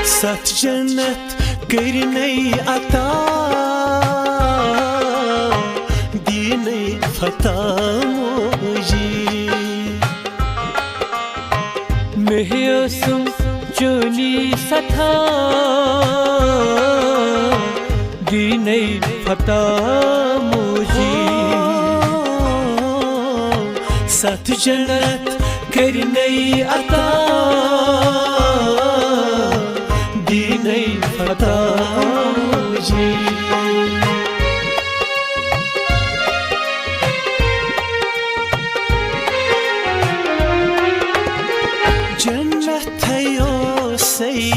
सत जन्नत करने अता दीने फता मोजी मेहसुम चोनी सथा दीने फता मोजी सत जन्नत करने अता दीने फता मोजी जन्नत थयो सही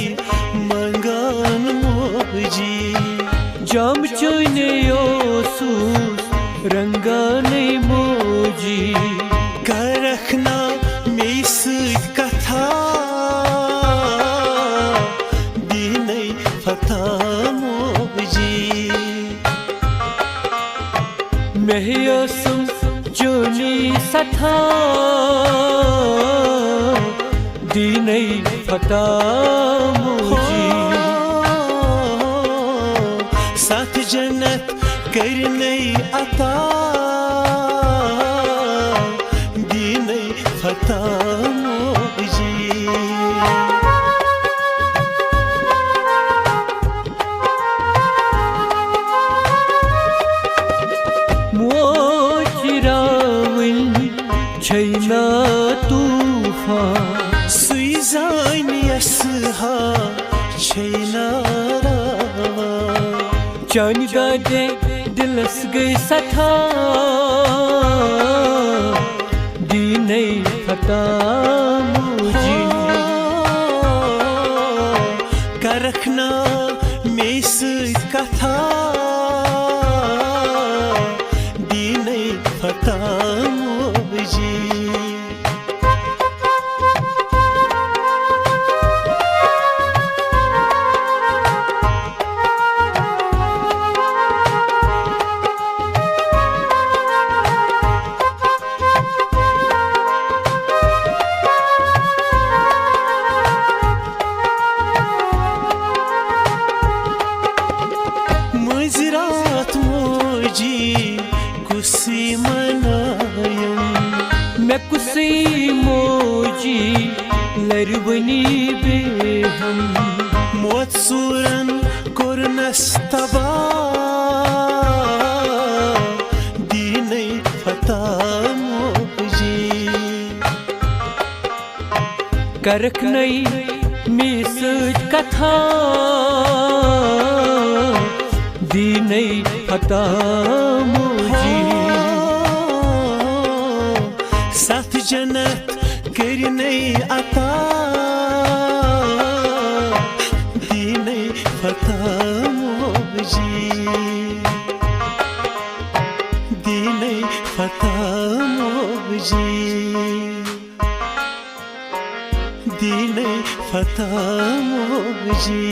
मंगान मोजी जाम चोने सूस रंगाने मोजी करखना मेस कथा दीने फता मोजी मेहसुम चोनी सथा दीने फता मोजी सत जन्नत करने अता दीने फता मोजी छैना तूफान सुइजान यसहा छैना चांद दादे दिलस गई सथा दीने फता मोजी करखना मेस कथा दीने फता मोजी मजरात मोजी कुसी मनायम मैं कुसी मोजी लरवनी बेहम मोत सूरन कुरनस तबा दीने फता मोजी करक नई मिस कथा दीने फता मोजी सत जन्नत करने अता दीने फता मोजी दीने फता मोजी दीने फता मोजी।